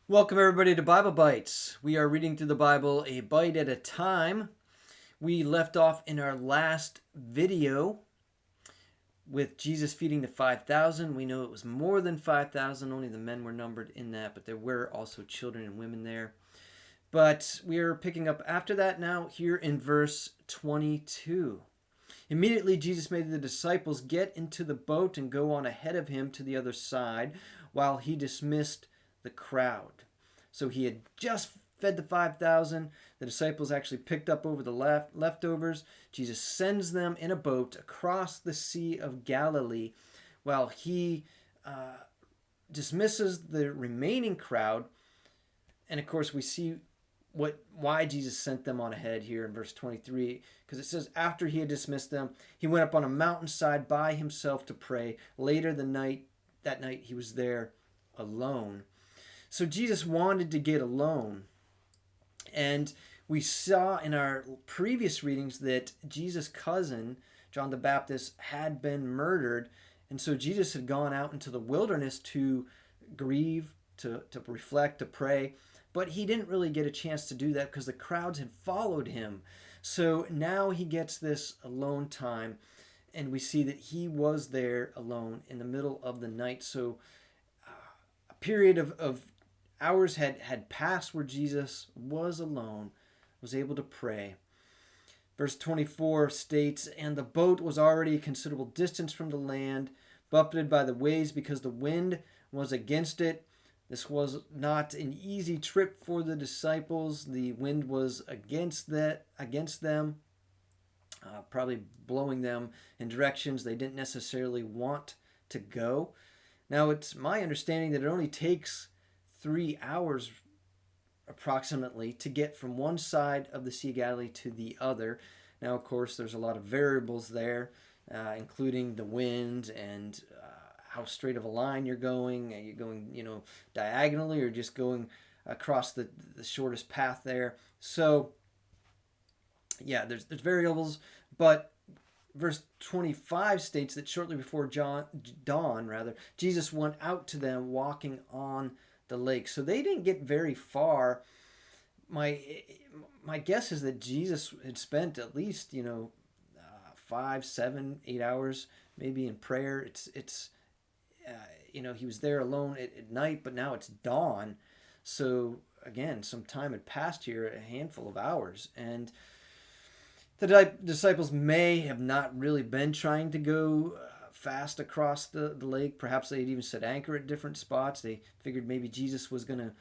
Welcome, everybody, to Bible Bites. We are reading through the Bible a bite at a time. We left off in our last video with Jesus feeding the 5,000. We know it was more than 5,000. Only the men were numbered in that, but there were also children and women there. But we are picking up after that now here in verse 22. Immediately, Jesus made the disciples get into the boat and go on ahead of him to the other side while he dismissed the crowd. So he had just fed the 5,000. The disciples actually picked up over the leftovers. Jesus sends them in a boat across the Sea of Galilee while he dismisses the remaining crowd. And of course, we see why Jesus sent them on ahead here in verse 23, because it says, after he had dismissed them, he went up on a mountainside by himself to pray. Later that night he was there alone. So Jesus wanted to get alone. And we saw in our previous readings that Jesus' cousin, John the Baptist, had been murdered. And so Jesus had gone out into the wilderness to grieve, to reflect, to pray. But he didn't really get a chance to do that because the crowds had followed him. So now he gets this alone time. And we see that he was there alone in the middle of the night. So a period of hours had passed where Jesus was alone, was able to pray. Verse 24 states, and the boat was already a considerable distance from the land, buffeted by the waves because the wind was against it. This was not an easy trip for the disciples. The wind was against them, probably blowing them in directions they didn't necessarily want to go. Now, it's my understanding that it only takes 3 hours approximately to get from one side of the Sea of Galilee to the other. Now, of course, there's a lot of variables there, including the wind and how straight of a line you're going. Are you going, diagonally, or just going across the shortest path there? So, yeah, there's variables, but verse 25 states that shortly before dawn, Jesus went out to them walking on the lake. So they didn't get very far. My guess is that Jesus had spent at least 5, 7, 8 hours maybe in prayer. He was there alone at night, but now it's dawn. So again, some time had passed here, a handful of hours, and the disciples may have not really been trying to go fast across the lake. Perhaps they'd even set anchor at different spots. They figured maybe Jesus was going to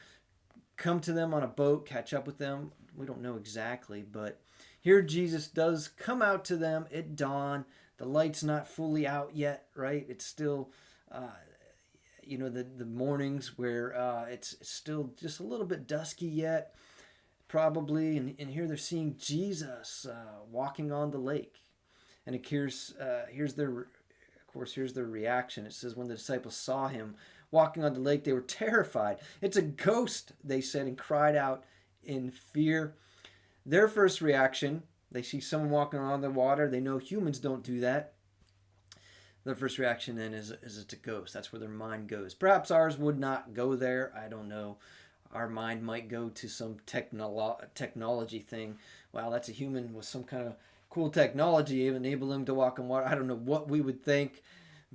come to them on a boat, catch up with them. We don't know exactly, but here Jesus does come out to them at dawn. The light's not fully out yet, right? It's still, the mornings where it's still just a little bit dusky yet, probably. And here they're seeing Jesus walking on the lake. And here's their reaction. It says, when the disciples saw him walking on the lake, they were terrified. It's a ghost, they said, and cried out in fear. Their first reaction, they see someone walking on the water. They know humans don't do that. Their first reaction then is it's a ghost. That's where their mind goes. Perhaps ours would not go there. I don't know. Our mind might go to some technology thing. Wow, that's a human with some kind of cool technology enabling them to walk on water. I don't know what we would think,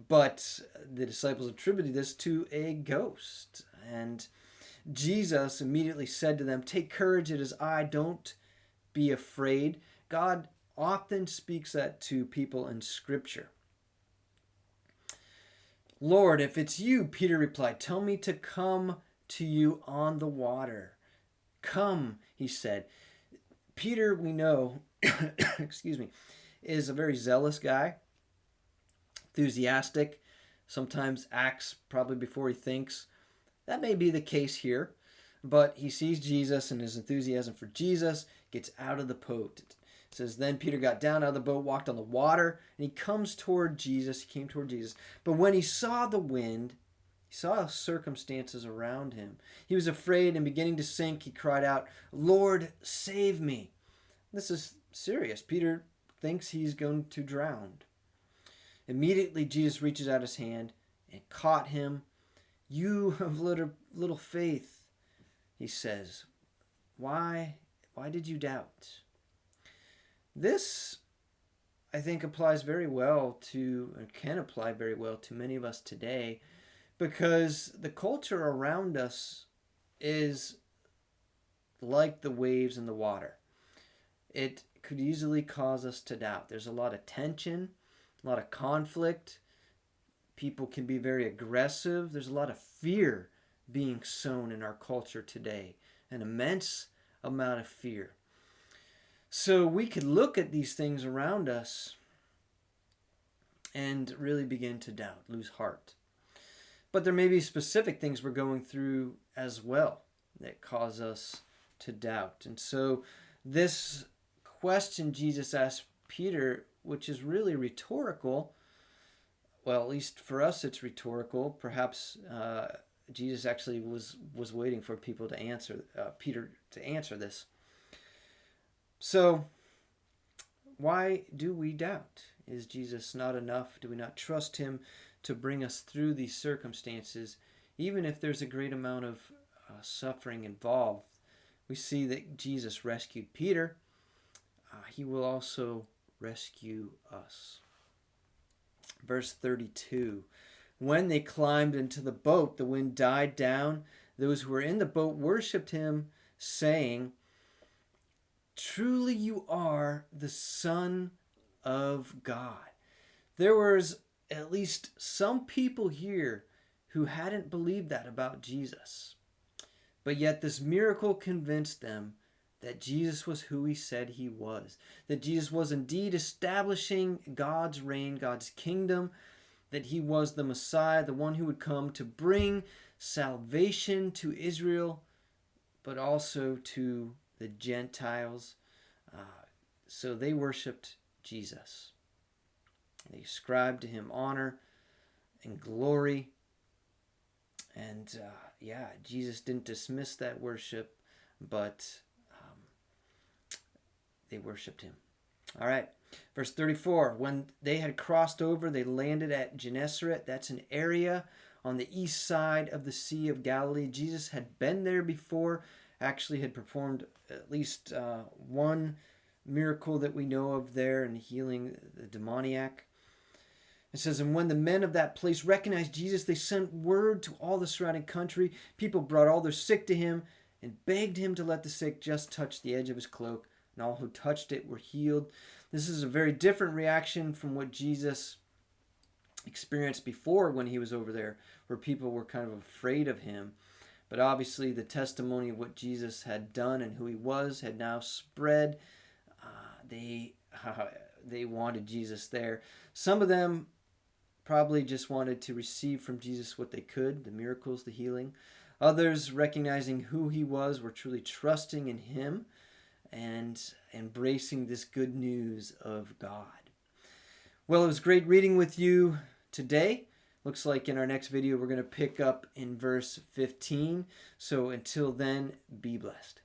but the disciples attributed this to a ghost. And Jesus immediately said to them, take courage, it is I, don't be afraid. God often speaks that to people in Scripture. Lord, if it's you, Peter replied, tell me to come to you on the water. Come, he said. Peter, we know, excuse me, is a very zealous guy, enthusiastic, sometimes acts probably before he thinks. That may be the case here, but he sees Jesus and his enthusiasm for Jesus gets out of the boat. It says, then Peter got down out of the boat, walked on the water, and he comes toward Jesus. He came toward Jesus. But when he saw the wind, he saw circumstances around him. He was afraid, and beginning to sink, he cried out, Lord, save me. This is serious. Peter thinks he's going to drown. Immediately, Jesus reaches out his hand and caught him. You of little faith, he says, why did you doubt? This, I think, applies very well to, or can apply very well to many of us today, because the culture around us is like the waves in the water. It could easily cause us to doubt. There's a lot of tension, a lot of conflict. People can be very aggressive. There's a lot of fear being sown in our culture today, an immense amount of fear. So we could look at these things around us and really begin to doubt, lose heart. But there may be specific things we're going through as well that cause us to doubt. And so this question Jesus asked Peter, which is really rhetorical, well, at least for us it's rhetorical. Perhaps Jesus actually was waiting for people to answer, Peter to answer this. So, why do we doubt? Is Jesus not enough? Do we not trust him to bring us through these circumstances, even if there's a great amount of suffering involved? We see that Jesus rescued Peter. He will also rescue us. Verse 32. When they climbed into the boat, the wind died down. Those who were in the boat worshipped him, saying, "Truly you are the Son of God." There was at least some people here who hadn't believed that about Jesus. But yet this miracle convinced them that Jesus was who he said he was. That Jesus was indeed establishing God's reign, God's kingdom. That he was the Messiah, the one who would come to bring salvation to Israel, but also to the Gentiles. So they worshipped Jesus. They ascribed to him honor and glory. And Jesus didn't dismiss that worship, but they worshipped him. All right, verse 34. When they had crossed over, they landed at Gennesaret. That's an area on the east side of the Sea of Galilee. Jesus had been there before, actually had performed at least one miracle that we know of there in healing the demoniac. It says, and when the men of that place recognized Jesus, they sent word to all the surrounding country. People brought all their sick to him and begged him to let the sick just touch the edge of his cloak, and all who touched it were healed. This is a very different reaction from what Jesus experienced before when he was over there, where people were kind of afraid of him. But obviously the testimony of what Jesus had done and who he was had now spread. They wanted Jesus there. Some of them probably just wanted to receive from Jesus what they could, the miracles, the healing. Others, recognizing who he was, were truly trusting in him and embracing this good news of God. Well, it was great reading with you today. Looks like in our next video we're going to pick up in verse 15. So until then, be blessed.